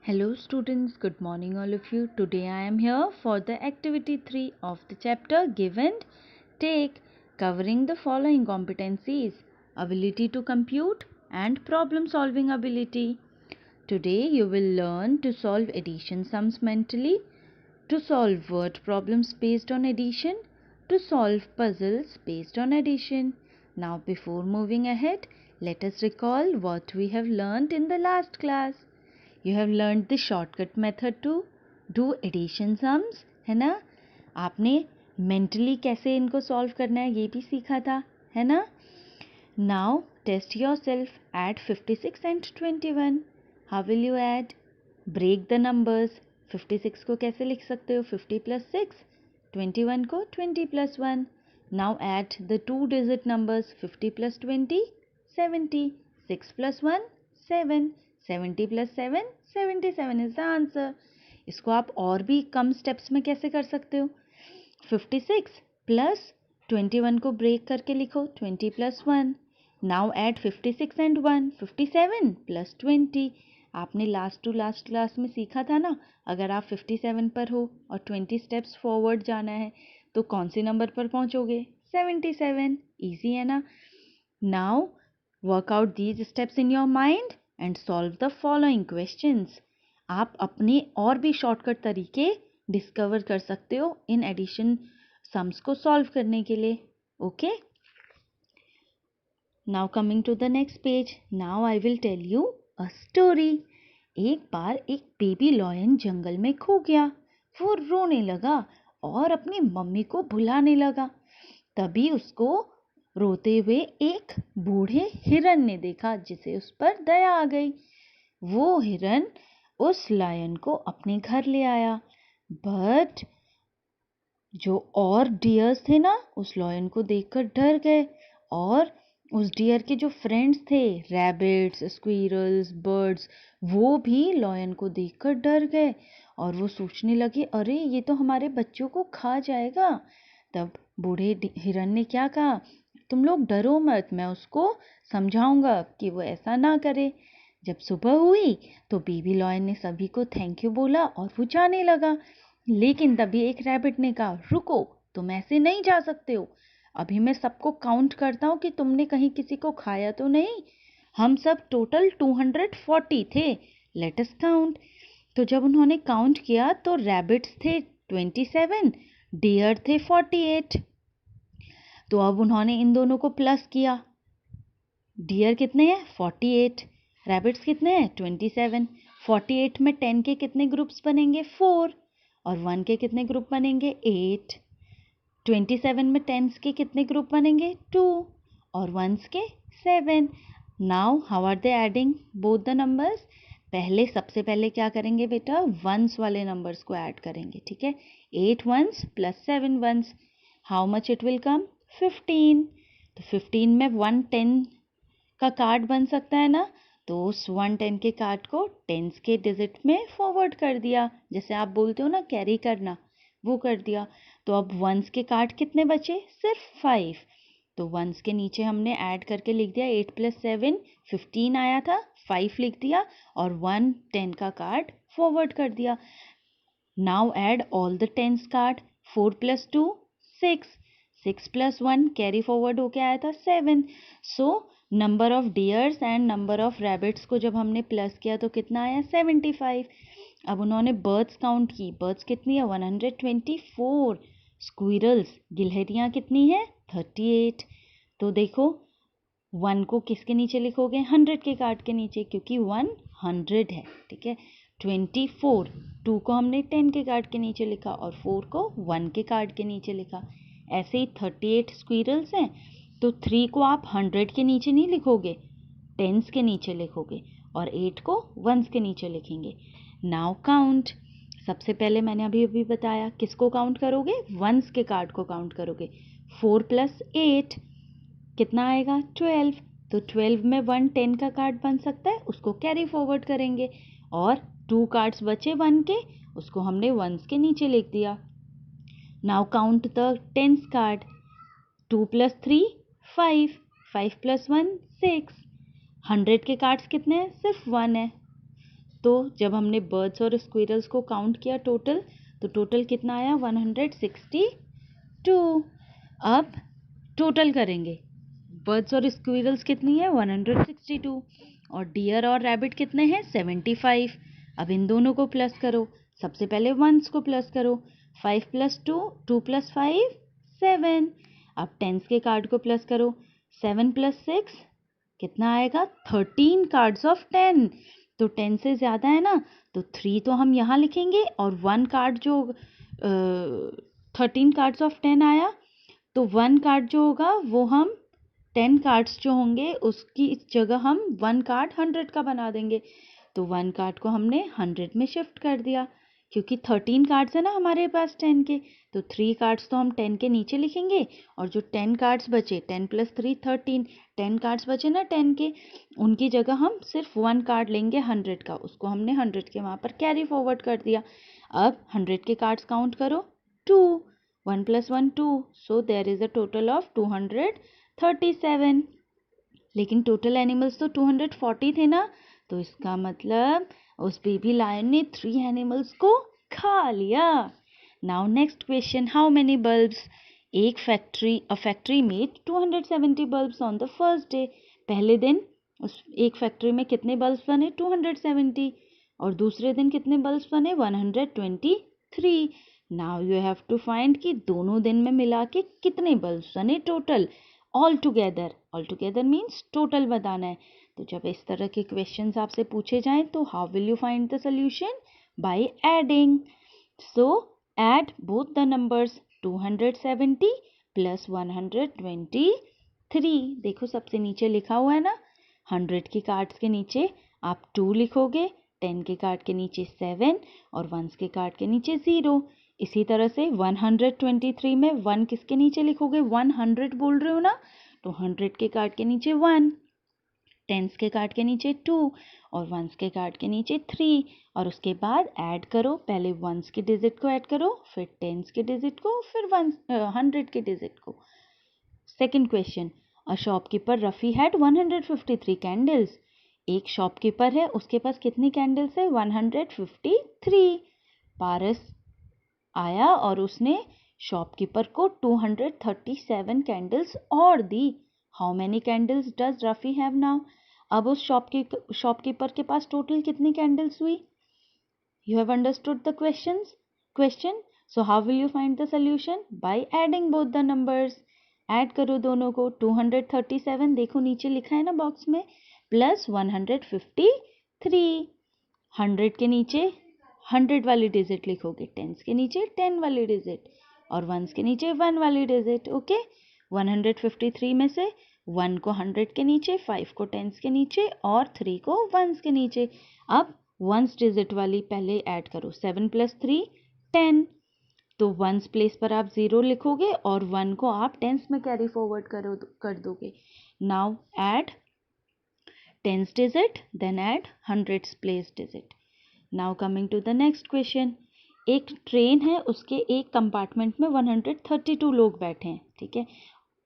Hello students, good morning all of you. Today I am here for the activity 3 of the chapter Give and Take, covering the following competencies: ability to compute and problem solving ability. Today you will learn to solve addition sums mentally, to solve word problems based on addition, to solve puzzles based on addition. Now before moving ahead, let us recall what we have learned in the last class. You have learned the shortcut method to do addition sums, है ना? आपने mentally कैसे इनको solve करना है ये भी सीखा था, है ना? Now test yourself. Add 56 and 21. How will you add? Break the numbers. 56 को कैसे लिख सकते हो? 50 plus 6. 21 को 20 plus 1. Now add the two digit numbers. 50 plus 20, 70. 6 plus 1, 7. 70 plus 7, 77 is the answer. इसको आप और भी कम स्टेप्स में कैसे कर सकते हो? 56 plus 21 को ब्रेक करके लिखो. 20 plus 1. Now add 56 and 1. 57 plus 20. आपने लास्ट टू लास्ट क्लास में सीखा था ना, अगर आप 57 पर हो और 20 स्टेप्स फॉरवर्ड जाना है तो कौन से नंबर पर पहुंचोगे? 77. इजी है ना? Now work out these steps in your mind and solve the following questions. आप अपने और भी शॉर्टकट तरीके डिस्कवर कर सकते हो इन एडिशन सम्स को सॉल्व करने के लिए. Okay, now coming to the next page. Now I will tell you a story. एक बार एक बेबी लॉयन जंगल में खो गया. वो रोने लगा और अपनी मम्मी को बुलाने लगा. तभी उसको रोते हुए एक बूढ़े हिरन ने देखा, जिसे उस पर दया आ गई. वो हिरन उस लायन को अपने घर ले आया. बट जो और डियर्स थे ना, उस लायन को देखकर डर गए. और उस डियर के जो फ्रेंड्स थे, रैबिट्स, स्क्विरल्स, बर्ड्स, वो भी लायन को देखकर डर गए और वो सोचने लगे, अरे ये तो हमारे बच्चों को खा जाएगा. तब बूढ़े हिरन ने क्या कहा? तुम लोग डरो मत, मैं उसको समझाऊंगा कि वो ऐसा ना करे. जब सुबह हुई तो बेबी लॉयन ने सभी को थैंक यू बोला और वो जाने लगा. लेकिन तभी एक रैबिट ने कहा, रुको, तुम ऐसे नहीं जा सकते हो. अभी मैं सबको काउंट करता हूँ कि तुमने कहीं किसी को खाया तो नहीं. हम सब टोटल 240 थे. Let us count. तो जब उन्होंने काउंट किया तो रैबिट्स थे 27, डियर थे 48. तो अब उन्होंने इन दोनों को प्लस किया. डियर कितने हैं? 48. रैबिट्स कितने हैं? 27. 48 में 10 के कितने ग्रुप्स बनेंगे? 4. और 1 के कितने ग्रुप बनेंगे? 8. 27 में 10s के कितने ग्रुप बनेंगे? 2. और 1s के 7. Now how are they adding both the numbers? सबसे पहले क्या करेंगे बेटा? वंस वाले नंबर्स को ऐड करेंगे. ठीक है, 8 once plus 7 once. How much it will come? 15. तो 15 में 110 का कार्ड बन सकता है ना, तो उस 110 के कार्ड को टेंस के डिजिट में फॉरवर्ड कर दिया. जैसे आप बोलते हो ना कैरी करना, वो कर दिया. तो अब वंस के कार्ड कितने बचे? सिर्फ 5. तो वंस के नीचे हमने ऐड करके लिख दिया 8 प्लस 7, 15 आया था, 5 लिख दिया और 110 का कार्ड फॉरवर्ड कर दिया. Now add all the tens card. 4 plus 2, 6. 6 plus 1 carry forward होके आया था 7. So number of deers and number of rabbits को जब हमने प्लस किया तो कितना आया? 75. अब उन्होंने बर्ड्स काउंट की. बर्ड्स कितनी है? 124. स्क्विरल्स, गिलहरियाँ कितनी है? 38. तो देखो 1 को किसके नीचे लिखोगे? 100 के कार्ड के नीचे, क्योंकि 100 है. ठीक है, 24. 2 को हमने 10 के कार्ड के नीचे लिखा और 4 को 1 के कार्ड के नीचे लिखा. ऐसे ही 38 स्क्विरल्स हैं, तो 3 को आप 100 के नीचे नहीं लिखोगे, 10s के नीचे लिखोगे और 8 को 1s के नीचे लिखेंगे. Now count. सबसे पहले मैंने अभी अभी बताया, किसको काउंट करोगे? 1s के कार्ड को काउंट करोगे. 4 प्लस 8 कितना आएगा? 12. तो 12 में 110 का कार्ड बन सकता है, उसको कैरी फॉरवर्ड करेंगे. और 2 कार्ड्स बचे 1 के, उसको हमने 1s के नीचे लिख दिया. Now count the 10s card. 2 plus 3, 5. 5 plus 1, 6. 100 के कार्ड्स कितने हैं? सिर्फ 1 है. तो जब हमने बर्ड्स और स्क्विरल्स को काउंट किया टोटल, तो टोटल कितना आया 162। अब टोटल करेंगे, बर्ड्स और स्क्विरल्स कितनी है 162 और डियर और रैबिट कितने हैं 75। अब इन दोनों को प्लस करो, सबसे पहले वंस को प्लस करो, 5 + 2, 2 + 5 7। अब टेंस के कार्ड को प्लस करो, 7 + 6 कितना आएगा 13 कार्ड्स ऑफ 10। तो 10 से ज़्यादा है ना, तो 3 तो हम यहाँ लिखेंगे और 1 कार्ड जो 13 कार्ड्स ऑफ 10 आया, तो 1 कार्ड जो होगा वो हम 10 कार्ड्स जो होंगे उसकी जगह हम 1 कार्ड 100 का बना देंगे। तो 1 कार्ड को हमने 100 में शिफ्ट कर दिया, क्योंकि 13 कार्ड्स है ना हमारे पास 10 के, तो 3 कार्ड्स तो हम 10 के नीचे लिखेंगे और जो 10 कार्ड्स बचे 10 + 3 13, 10 कार्ड्स बचे ना 10 के, उनकी जगह हम सिर्फ 1 कार्ड लेंगे 100 का, उसको हमने 100 के वहाँ पर कैरी फॉरवर्ड कर दिया। अब 100 के कार्ड्स काउंट करो, 2, 1 + 1 2, so there is a total of 237। लेकिन टोटल एनिमल्स तो 240 थे ना, तो इसका मतलब उस बेबी लायन ने 3 एनिमल्स को खा लिया। Now next question, how many bulbs? A factory made 270 bulbs on the first day. पहले दिन उस एक फैक्ट्री में कितने बल्ब्स बने 270 और दूसरे दिन कितने बल्ब्स बने 123। Now you have to find कि दोनों दिन में मिला के कितने बल्ब्स बने total. All together means total बताना है। तो जब इस तरह के क्वेश्चंस आपसे पूछे जाएं तो how will you find the solution? By adding. So add both the numbers, 270 + 123। देखो सबसे नीचे लिखा हुआ है ना, 100 के कार्ड्स के नीचे आप 2 लिखोगे, 10 के कार्ड के नीचे 7 और 1s के कार्ड के नीचे 0। इसी तरह से 123 में 1 किसके नीचे लिखोगे, 100 बोल रहे हो ना, तो 100 के कार्ड के नीचे 1, 10s के कार्ड के नीचे 2 और 1s के कार्ड के नीचे 3 और उसके बाद ऐड करो, पहले 1s के डिजिट को ऐड करो, फिर 10s के डिजिट को, फिर 100 के डिजिट को। Second question, a shopkeeper Rafi had 153 candles. एक शॉपकीपर है, उसके पास कितनी कैंडल्स है 153। पारस आया और उसने शॉपकीपर को 237 कैंडल्स और दी। How many candles does Rafi have now? अब उस शॉपकीपर के पास टोटल कितनी कैंडल्स हुई? You have understood the question. So how will you find the solution? By adding both the numbers. Add करो दोनों को, 237 देखो नीचे लिखा है ना बॉक्स में, प्लस 153। 100 के नीचे 100 वाली डिजिट लिखोगे, 10s के नीचे 10 वाली डिजिट और 1s के नीचे 1 वाली डिजिट। ओके, 153 में से 1 को 100 के नीचे, 5 को 10s के नीचे और 3 को 1s के नीचे। अब 1s डिजिट वाली पहले ऐड करो, 7 + 3 10, तो 1s प्लेस पर आप 0 लिखोगे और 1 को आप 10s में कैरी फॉरवर्ड कर दोगे। Now add 10s digit, then add 100s place digit. Now coming to the next question. एक ट्रेन है, उसके एक कंपार्टमेंट में 132 लोग बैठे हैं, ठीक है,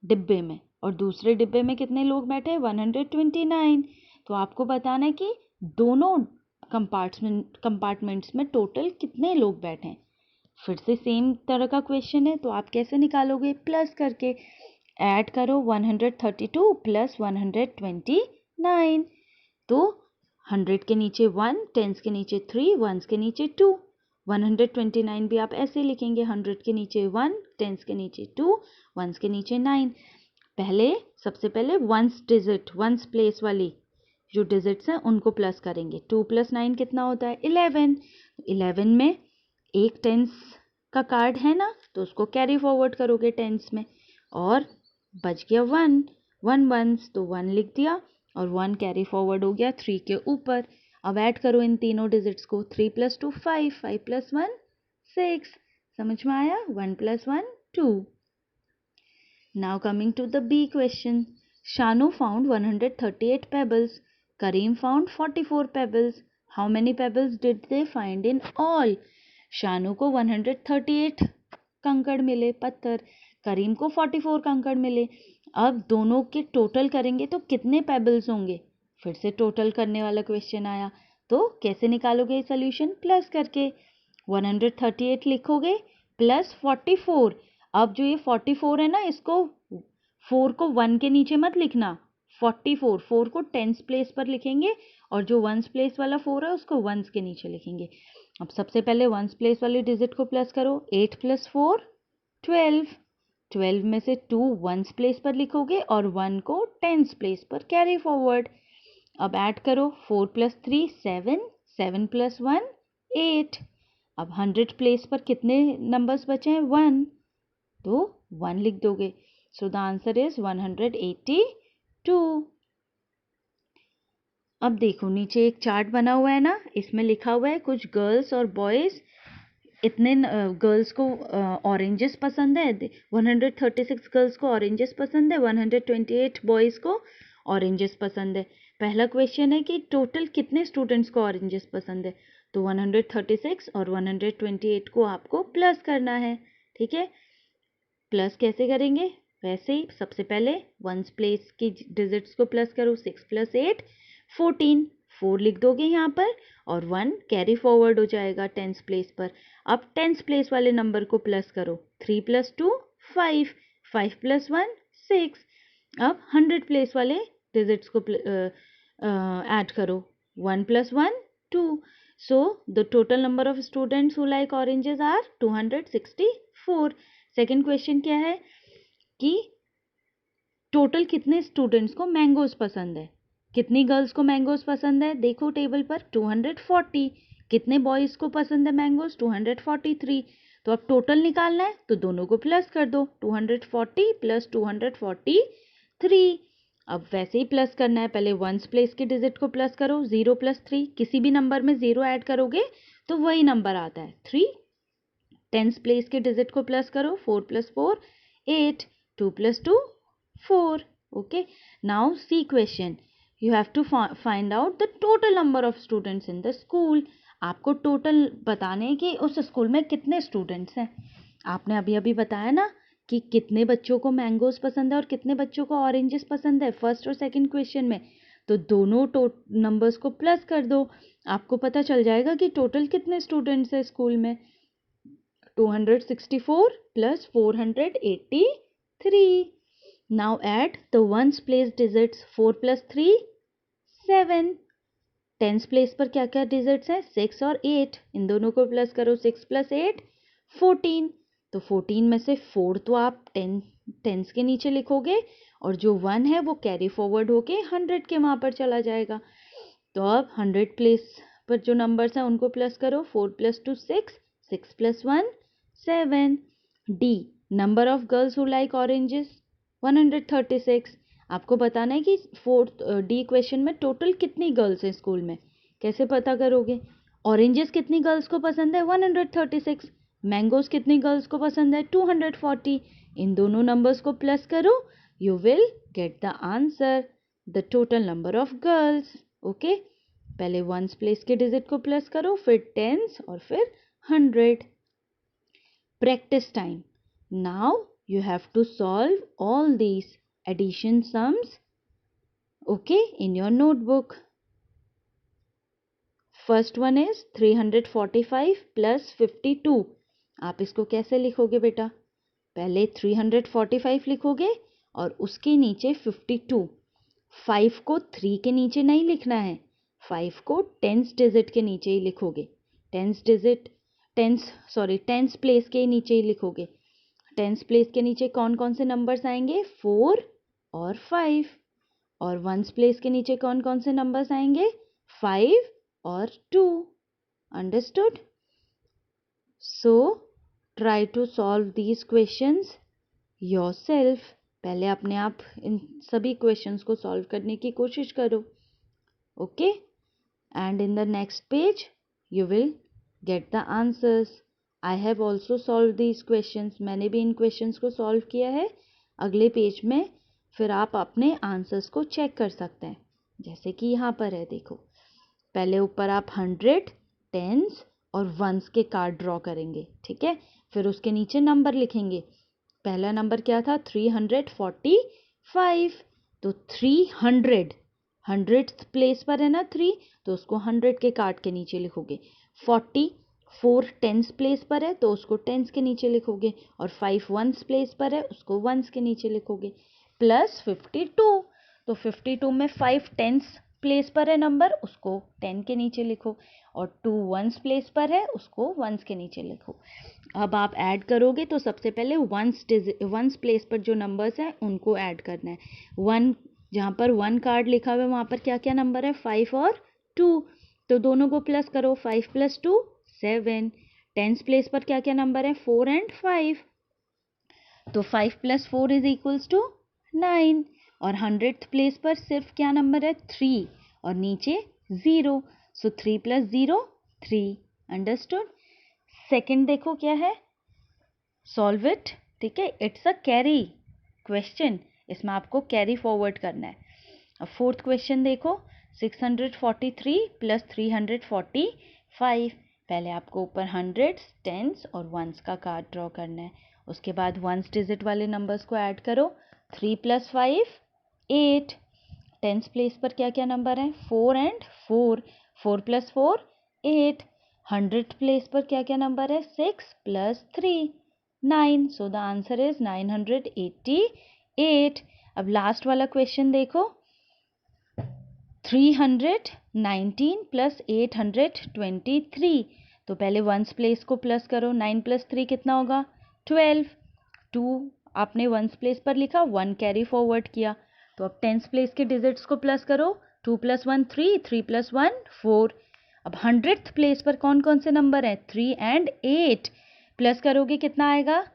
डिब्बे में, और दूसरे डिब्बे में कितने लोग बैठे हैं 129। तो आपको बताना है कि दोनों कंपार्टमेंट्स में टोटल कितने लोग बैठे हैं। फिर से सेम तरह का क्वेश्चन है, तो आप कैसे निकालोगे? प्लस करके ऐड करो, 132 + 129, तो 100 के नीचे 1, 10s के नीचे 3, 1s के नीचे 2, 129 भी आप ऐसे लिखेंगे, 100 के नीचे 1, 10s के नीचे 2, 1s के नीचे 9। सबसे पहले 1s डिजिट, 1s प्लेस वाली जो डिजिट्स हैं उनको प्लस करेंगे। 2 + 9 कितना होता है 11। 11 में एक 10s का कार्ड है ना, तो उसको कैरी फॉरवर्ड करोगे 10s में और बच गया 1 1s, तो 1 लिख दिया और 1 कैरी फॉरवर्ड हो गया 3 के ऊपर। अब ऐड करो इन तीनों डिजिट्स को, 3 + 2 5, 5 + 1 6। समझ में आया? 1 + 1 2। Now coming to the B question, Shanu found 138 pebbles, Karim found 44 pebbles. How many pebbles did they find in all? Shanu को 138 कंकड़ मिले, पत्थर, करीम को 44 कंकड़ मिले। अब दोनों के टोटल करेंगे तो कितने पेबल्स होंगे? फिर से टोटल करने वाला क्वेश्चन आया, तो कैसे निकालोगे सोल्यूशन? प्लस करके 138 लिखोगे प्लस 44। अब जो ये 44 है ना, इसको 4 को 1 के नीचे मत लिखना, 44 4 को टेंस प्लेस पर लिखेंगे और जो वंस प्लेस वाला 4 है उसको वंस के नीचे लिखेंगे। अब सबसे पहले वंस प्लेस वाली डिजिट को प्लस करो, 8 + 4 12। 12 में से 2 वंस प्लेस पर लिखोगे और 1 को टेंस प्लेस पर कैरी फॉरवर्ड। अब ऐड करो, 4 + 3 7, 7 + 1 8। अब 100 प्लेस पर कितने नंबर्स बचे हैं? 1, तो 1 लिख दोगे। So the answer is 182। अब देखो नीचे एक चार्ट बना हुआ है ना, इसमें लिखा हुआ है कुछ गर्ल्स और बॉयज़। इतने गर्ल्स को ऑरेंजेस पसंद है, 136 गर्ल्स को ऑरेंजेस पसंद है, 128 बॉयज़ को ऑरेंजेस पसंद है। पहला क्वेश्चन है कि टोटल कितने स्टूडेंट्स को ऑरेंजेस पसंद है, तो 136 और 128 को आपको प्लस करना है। ठीक है, प्लस कैसे करेंगे? वैसे ही सबसे पहले वंस प्लेस की डिजिट्स को प्लस करो, 6 + 8 14, 4 लिख दोगे यहाँ पर और 1 कैरी फॉरवर्ड हो जाएगा टेंस प्लेस पर। अब टेंस प्लेस वाले नंबर को प्लस करो, 3 + 2 5, 5 + 1 6। अब 100 प्लेस वाले डिजिट्स को ऐड करो, 1 + 1 2। So the total number of students who like oranges are 264। Second question क्या है कि टोटल कितने स्टूडेंट्स को मैंगोज पसंद है? कितनी गर्ल्स को मैंगोज पसंद है? देखो टेबल पर 240। कितने बॉयज़ को पसंद है मैंगोज? 243। तो अब टोटल निकालना है तो दोनों को प्लस कर दो, 240 + 243। अब वैसे ही प्लस करना है, पहले वंस प्लेस की डिजिट को प्लस करो, 0 + 3। किसी भी नंबर में 0 ऐड करोगे तो वही नंबर आता है 3। टेंस प्लेस के डिजिट को प्लस करो, 4 + 4 8, 2 + 2 4। Okay, now C question, you have to find out the total number of students in the school. आपको टोटल बताने कि उस स्कूल में कितने स्टूडेंट्स हैं। आपने अभी अभी बताया ना कि कितने बच्चों को मैंगोज पसंद है और कितने बच्चों को ऑरेंजेस पसंद है फर्स्ट और सेकंड क्वेश्चन में, तो दोनों नंबर्स को प्लस कर दो, आपको पता चल जाएगा कि टोटल कितने स्टूडेंट्स हैं स्कूल में। 264 + 483. Now add the ones place digits, 4 + 3 7। Tens place पर क्या क्या डिजिट्स हैं? 6 और 8। इन दोनों को प्लस करो, 6 + 8 14। तो 14 में से 4 तो आप टेंस के नीचे लिखोगे और जो 1 है वो कैरी फॉरवर्ड होके 100 के वहाँ पर चला जाएगा। तो अब 100 प्लेस पर जो नंबर्स हैं उनको प्लस करो, 4 + 2 6, 6 + 1 7। D, number of girls who like oranges 136। आपको बताना है कि फोर्थ डी क्वेश्चन में टोटल कितनी गर्ल्स हैं स्कूल में। कैसे पता करोगे? ऑरेंजेस कितनी गर्ल्स को पसंद है? 136। मैंगोज कितनी गर्ल्स को पसंद है? 240। इन दोनों नंबर्स को प्लस करो, you will get the answer, the total number of girls. Okay, पहले वंस प्लेस के डिजिट को प्लस करो, फिर टेंस और फिर 100। Practice time. Now you have to solve all these addition sums, okay, in your notebook. First one is 345 + 52. आप इसको कैसे लिखोगे बेटा? पहले 345 लिखोगे और उसके नीचे 52। 5 को 3 के नीचे नहीं लिखना है, 5 को टेंस डिजिट के नीचे ही लिखोगे। टेंस प्लेस के नीचे ही लिखोगे। टेंस प्लेस के नीचे कौन कौन से नंबर्स आएंगे? 4 और 5। और वंस प्लेस के नीचे कौन कौन से नंबर्स आएंगे? 5 और 2। Understood? So try to solve these questions yourself. पहले अपने आप इन सभी क्वेश्चंस को सॉल्व करने की कोशिश करो। Okay, and in the next page you will get the answers. I have also solve these questions. मैंने भी इन क्वेश्चंस को सॉल्व किया है। अगले पेज में फिर आप अपने आंसर्स को चेक कर सकते हैं, जैसे कि यहाँ पर है, देखो। पहले ऊपर आप 100, टेंस और वंस के कार्ड ड्रॉ करेंगे, ठीक है। फिर उसके नीचे नंबर लिखेंगे। पहला नंबर क्या था? 345। तो 300, 100th प्लेस पर है ना 3, तो उसको 100 के काट के नीचे लिखोगे। 44 10th प्लेस पर है तो उसको 10s के नीचे लिखोगे, और 5 1s प्लेस पर है उसको 1s के नीचे लिखोगे। प्लस 52, तो 52 में 5 10s प्लेस पर है नंबर, उसको 10 के नीचे लिखो, और 2 1s प्लेस पर है उसको 1s के नीचे लिखो। अब आप ऐड करोगे तो सबसे पहले 1s प्लेस पर जो नंबर्स हैं उनको ऐड करना है। 1 जहाँ पर 1 कार्ड लिखा हुआ है वहाँ पर क्या क्या नंबर है, 5 और 2, तो दोनों को प्लस करो, 5 + 2 7। 10s प्लेस पर क्या क्या नंबर है, 4 और 5, तो 5 + 4 = 9। और 100th प्लेस पर सिर्फ क्या नंबर है, 3, और नीचे 0, सो 3 + 0 3। अंडरस्टूड। सेकंड देखो क्या है, सॉल्व इट। ठीक है, इट्स अ कैरी क्वेश्चन, इसमें आपको कैरी फॉरवर्ड करना है। अब फोर्थ क्वेश्चन देखो, 643 + 345। पहले आपको ऊपर 100s 10s और 1s का कार्ड ड्रॉ करना है। उसके बाद 1s डिजिट वाले नंबर्स को ऐड करो। 3 + 5 8। 10s प्लेस पर क्या क्या नंबर हैं, 4 और 4। 4 + 4 8। 100th प्लेस पर क्या क्या नंबर है, 6 + 3 9। So the answer is 988। अब लास्ट वाला क्वेश्चन देखो, 319 + 823। तो पहले 1s प्लेस को प्लस करो, 9 + 3 कितना होगा, 12। 2 आपने 1s प्लेस पर लिखा, 1 कैरी फॉरवर्ड किया। तो अब 10s प्लेस के डिजिट्स को प्लस करो, 2 + 1 3, 3 + 1 4। अब 100th प्लेस पर कौन कौन से नंबर हैं, 3 और 8, प्लस करोगे कितना आएगा,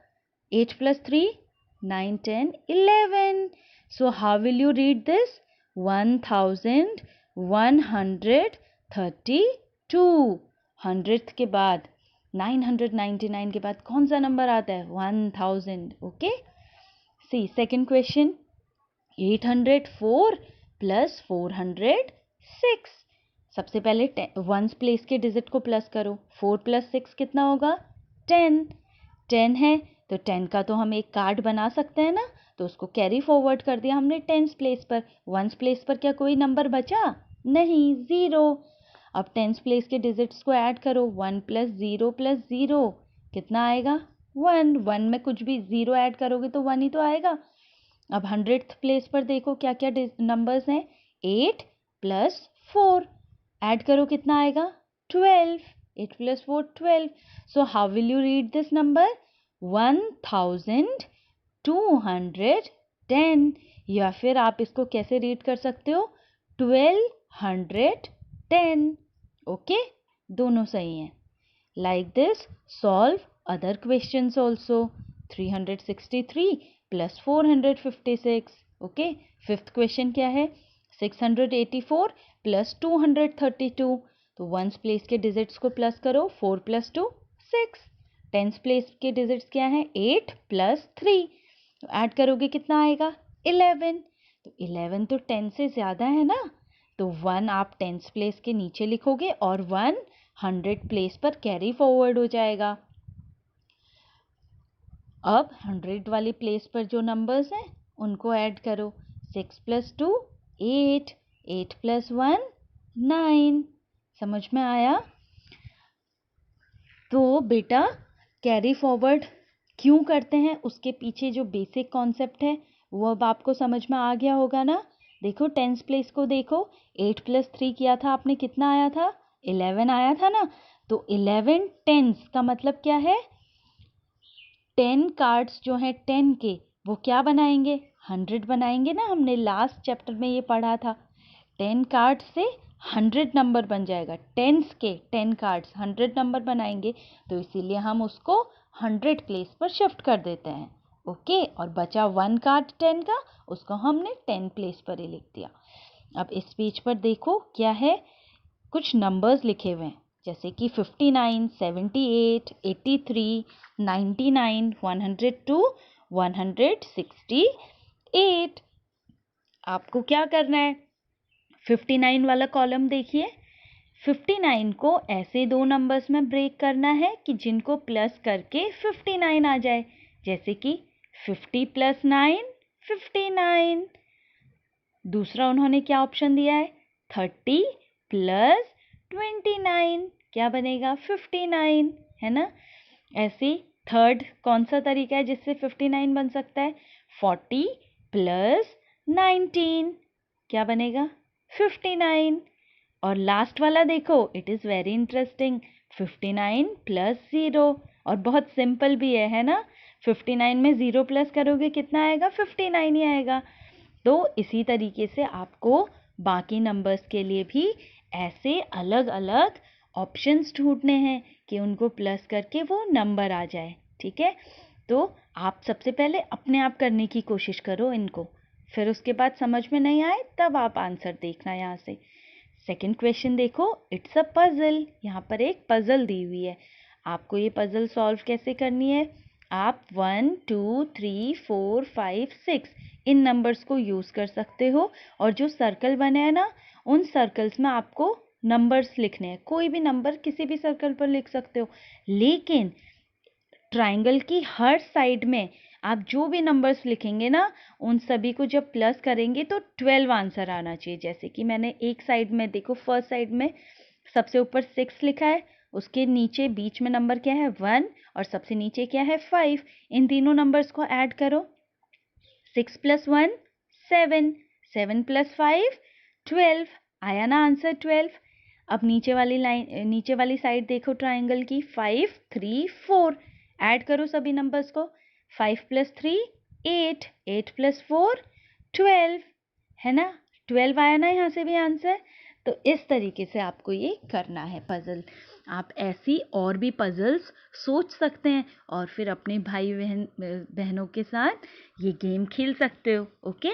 8 + 3 9 10 11। सो how will you read this, 1132। 100th के बाद 999 के बाद कौन सा नंबर आता है, 1000। ओके, सी सेकंड क्वेश्चन, 804 + 406। सबसे पहले 1s प्लेस के डिजिट को प्लस करो, 4 + 6 कितना होगा, 10। 10 है तो 10 का तो हम एक कार्ड बना सकते हैं ना, तो उसको कैरी फॉरवर्ड कर दिया हमने 10s प्लेस पर। 1s प्लेस पर क्या कोई नंबर बचा, नहीं, 0। अब 10s प्लेस के डिजिट्स को ऐड करो, 1 + 0 + 0 कितना आएगा, 1। 1 में कुछ भी 0 ऐड करोगे तो 1 ही तो आएगा। अब 100th प्लेस पर देखो क्या क्या नंबर्स हैं, 8 + 4 ऐड करो कितना आएगा, 12। 8 + 4 12। सो how will you read this number, 1210। या फिर आप इसको कैसे रीड कर सकते हो, 1210। ओके, दोनों सही हैं। Like this solve other questions also. 363 + 456। Okay, fifth question क्या है, 684 + 232। तो 1s प्लेस के डिजिट्स को प्लस करो, 4 + 2 6। 10s प्लेस के डिजिट्स क्या हैं, 8 + 3। तो ऐड करोगे कितना आएगा, 11। तो 11 तो 10 से ज़्यादा है ना, तो 1 आप 10s प्लेस के नीचे लिखोगे और 1 100 प्लेस पर कैरी फॉरवर्ड हो जाएगा। अब 100 वाली प्लेस पर जो नंबर्स हैं उनको ऐड करो, 6 + 2 8, 8 + 1 9। समझ में आया। तो बेटा कैरी फॉरवर्ड क्यों करते हैं, उसके पीछे जो बेसिक कॉन्सेप्ट है वो अब आपको समझ में आ गया होगा ना। देखो 10s प्लेस को देखो, 8 + 3 किया था आपने, कितना आया था, 11 आया था ना। तो 11 10s का मतलब क्या है, 10 कार्ड्स जो हैं 10 के वो क्या बनाएंगे, 100 बनाएंगे ना। हमने लास्ट चैप्टर में ये पढ़ा था, 10 कार्ड्स से 100 नंबर बन जाएगा। 10s के 10 कार्ड्स 100 नंबर बनाएंगे, तो इसीलिए हम उसको 100 प्लेस पर शिफ्ट कर देते हैं। ओके, और बचा 1 कार्ड 10 का, उसको हमने 10 प्लेस पर ही लिख दिया। अब इस पेज पर देखो क्या है, कुछ नंबर्स लिखे हुए हैं, जैसे कि 59 78 83 99 102 168। आपको क्या करना है, 59 वाला कॉलम देखिए, 59 को ऐसे दो नंबर्स में ब्रेक करना है कि जिनको प्लस करके 59 आ जाए, जैसे कि 50 + 9 59। दूसरा उन्होंने क्या ऑप्शन दिया है, 30 प्लस 29, क्या बनेगा, 59, है ना। ऐसे थर्ड कौन सा तरीका है जिससे 59 बन सकता है, 40 प्लस 19, क्या बनेगा, 59। और लास्ट वाला देखो, it is very interesting, 59 plus 0, और बहुत सिंपल भी है ना। 59 में 0 प्लस करोगे कितना आएगा, 59 ही आएगा। तो इसी तरीके से आपको बाकी नंबर्स के लिए भी ऐसे अलग अलग ऑप्शंस ढूंढने हैं कि उनको प्लस करके वो नंबर आ जाए, ठीक है। तो आप सबसे पहले अपने आप करने की कोशिश करो इनको, फिर उसके बाद समझ में नहीं आए तब आप आंसर देखना यहाँ से। सेकंड क्वेश्चन देखो, इट्स अ पजल, यहाँ पर एक पजल दी हुई है, आपको ये पजल सॉल्व कैसे करनी है। आप 1 2 3 4 5 6 इन नंबर्स को यूज़ कर सकते हो, और जो सर्कल बने हैं ना, उन सर्कल्स में आपको नंबर्स लिखने हैं, कोई भी नंबर किसी भी सर्कल पर लिख सकते हो, लेकिन ट्राइंगल की हर साइड में आप जो भी नंबर्स लिखेंगे ना, उन सभी को जब प्लस करेंगे तो 12 आंसर आना चाहिए। जैसे कि मैंने एक साइड में देखो, फर्स्ट साइड में सबसे ऊपर 6 लिखा है, उसके नीचे बीच में नंबर क्या है, 1, और सबसे नीचे क्या है, 5। इन तीनों नंबर्स को ऐड करो, 6 प्लस 1 7, 7 प्लस 5 12, आया ना आंसर 12। अब नीचे वाली साइड देखो ट्राइंगल की, 5 3 4, ऐड करो सभी नंबर्स को, 5 प्लस 3 8, 8 प्लस 4 12, है ना, 12 आया ना यहाँ से भी आंसर। तो इस तरीके से आपको ये करना है पजल। आप ऐसी और भी पजल्स सोच सकते हैं और फिर अपने भाई बहनों के साथ ये गेम खेल सकते हो। Okay,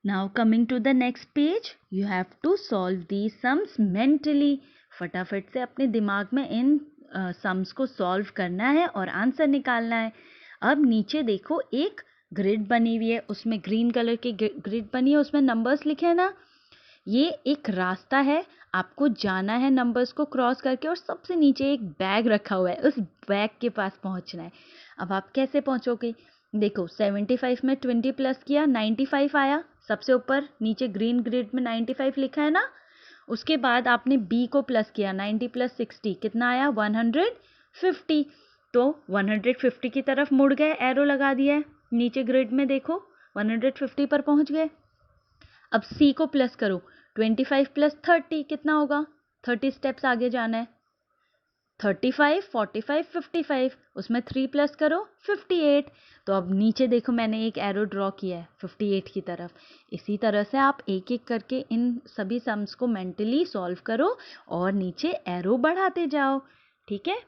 now coming to the next page, you have to solve the sums mentally. फटाफट से अपने दिमाग में इन सम्स को सॉल्व करना है और आंसर निकालना है। अब नीचे देखो एक ग्रिड बनी हुई है, उसमें ग्रीन कलर की ग्रिड बनी है, उसमें नंबर्स लिखे हैं ना। ये एक रास्ता है, आपको जाना है नंबर्स को क्रॉस करके, और सबसे नीचे एक बैग रखा हुआ है, उस बैग के पास पहुंचना है। अब आप कैसे पहुंचोगे, देखो 75 में 20 प्लस किया, 95 आया, सबसे ऊपर नीचे ग्रीन ग्रिड में 95 लिखा है ना। उसके बाद आपने बी को प्लस किया, 90 प्लस 60 कितना आया, 150। तो 150 की तरफ मुड़ गए, एरो लगा दिया है नीचे ग्रिड में, देखो 150 पर पहुंच गए। अब सी को प्लस करो, 25 प्लस 30 कितना होगा, 30 स्टेप्स आगे जाना है, 35 45 55, उसमें 3 प्लस करो 58। तो अब नीचे देखो मैंने एक एरो ड्रॉ किया है 58 की तरफ। इसी तरह से आप एक एक करके इन सभी सम्स को मेंटली सॉल्व करो और नीचे एरो बढ़ाते जाओ, ठीक है।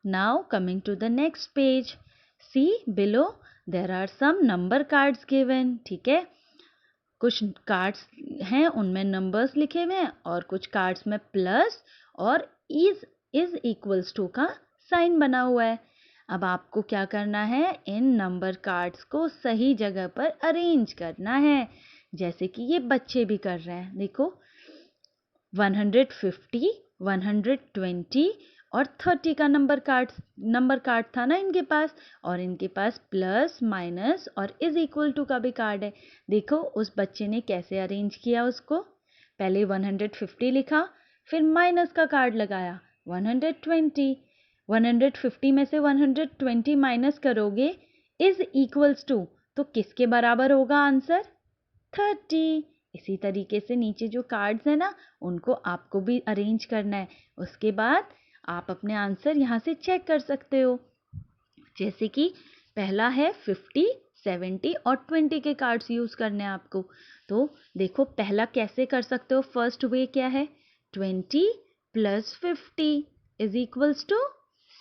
Now coming to the next page, see below there are some number cards given, ठीक है। कुछ कार्ड्स हैं उनमें नंबर्स लिखे हुए हैं, और कुछ कार्ड्स में प्लस और इज इक्वल्स टू का साइन बना हुआ है। अब आपको क्या करना है, इन नंबर कार्ड्स को सही जगह पर अरेंज करना है, जैसे कि ये बच्चे भी कर रहे हैं। देखो 150, 120 और 30 का नंबर कार्ड था ना इनके पास, और इनके पास प्लस माइनस और इज इक्वल टू का भी कार्ड है। देखो उस बच्चे ने कैसे अरेंज किया उसको, पहले 150 लिखा, फिर माइनस का कार्ड लगाया 120, 150 में से 120 माइनस करोगे इज इक्वल्स टू, तो किसके बराबर होगा आंसर, 30। इसी तरीके से नीचे जो कार्ड्स हैं ना, उनको आपको भी अरेंज करना है। उसके बाद आप अपने आंसर यहाँ से चेक कर सकते हो, जैसे कि पहला है 50, 70 और 20 के कार्ड्स यूज़ करने हैं आपको। तो देखो पहला कैसे कर सकते हो, फर्स्ट वे क्या है, 20 प्लस 50 इज इक्वल्स टू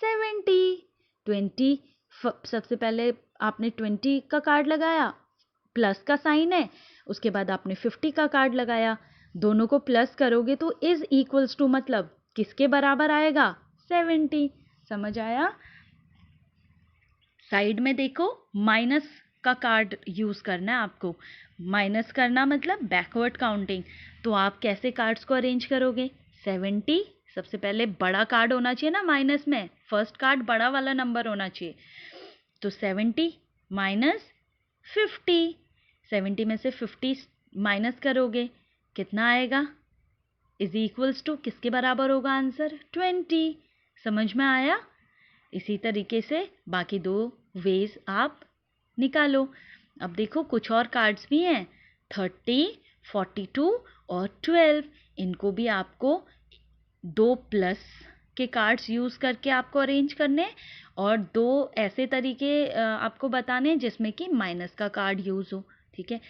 70। 20 सबसे पहले आपने 20 का कार्ड लगाया, प्लस का साइन है, उसके बाद आपने 50 का कार्ड लगाया, दोनों को प्लस करोगे तो इज इक्वल्स टू मतलब किसके बराबर आएगा, 70। समझ आया। साइड में देखो माइनस का कार्ड यूज करना है आपको, माइनस करना मतलब बैकवर्ड काउंटिंग। तो आप कैसे कार्ड्स को अरेंज करोगे, 70 सबसे पहले बड़ा कार्ड होना चाहिए ना माइनस में, फर्स्ट कार्ड बड़ा वाला नंबर होना चाहिए। तो 70 माइनस 50, 70 में से 50 माइनस करोगे कितना आएगा, इज इक्वल्स टू किसके बराबर होगा आंसर, 20। समझ में आया। इसी तरीके से बाकी दो वेज आप निकालो। अब देखो कुछ और कार्ड्स भी हैं, 30, 42 और 12। इनको भी आपको दो प्लस के कार्ड्स यूज़ करके आपको अरेंज करने और दो ऐसे तरीके आपको बताने जिसमें कि माइनस का कार्ड यूज़ हो। ठीक है,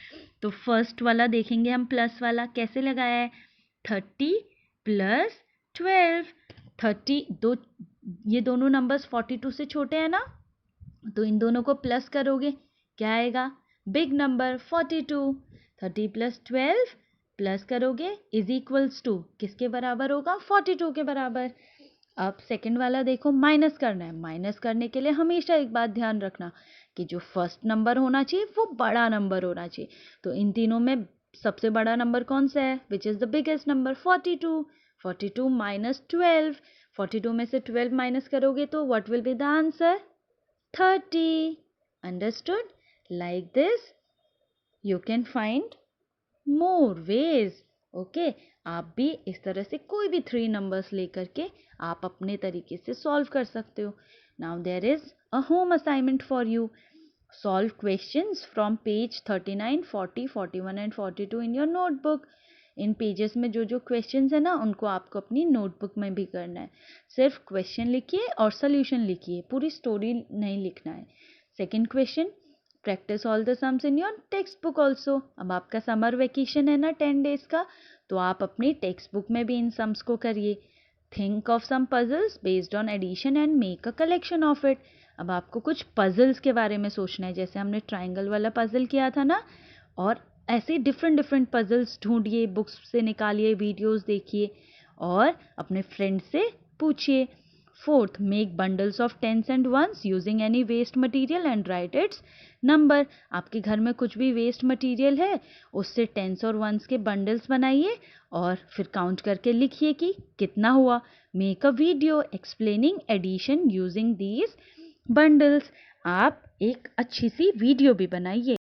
तो फर्स्ट वाला देखेंगे हम, प्लस वाला कैसे लगाया है, 30 प्लस 12। 30 दो, ये दोनों नंबर्स 42 से छोटे हैं ना, तो इन दोनों को प्लस करोगे क्या आएगा, बिग नंबर 42। 30 प्लस 12 प्लस करोगे इज इक्वल्स टू किसके बराबर होगा, 42 के बराबर। अब सेकंड वाला देखो, माइनस करना है। माइनस करने के लिए हमेशा एक बात ध्यान रखना कि जो फर्स्ट नंबर होना चाहिए वो बड़ा नंबर होना चाहिए। तो इन तीनों में सबसे बड़ा नंबर कौन सा है, which is the biggest number, 42। 42 minus 12, 42 में से 12 माइनस करोगे तो what will be the answer, 30। Understood? Like this, you can find more ways. Okay? आप भी इस तरह से कोई भी 3 नंबर्स लेकर के आप अपने तरीके से सॉल्व कर सकते हो। Now there is a home assignment for you. Solve questions from page 39, 40, 41 and 42 in your notebook. In pages में जो जो क्वेश्चंस है ना उनको आपको अपनी नोटबुक में भी करना है। सिर्फ क्वेश्चन लिखिए और सोल्यूशन लिखिए, पूरी स्टोरी नहीं लिखना है। Second question, practice all the sums in your text book also. अब आपका समर वेकेशन है ना 10 डेज का, तो आप अपनी टेक्स्ट बुक में भी इन सम्स को करिए। Think of some puzzles based on addition and make a collection of it. अब आपको कुछ पजल्स के बारे में सोचना है, जैसे हमने ट्राइंगल वाला पजल किया था ना, और ऐसे डिफरेंट डिफरेंट पजल्स ढूंढिए, बुक्स से निकालिए, वीडियोस देखिए और अपने फ्रेंड से पूछिए। Fourth, make bundles of tens and ones using any waste material and write its number. आपके घर में कुछ भी वेस्ट मटेरियल है उससे टेंस और वंस के बंडल्स बनाइए और फिर काउंट करके लिखिए कि कितना हुआ। Make a video explaining addition using these bundles. आप एक अच्छी सी वीडियो भी बनाइए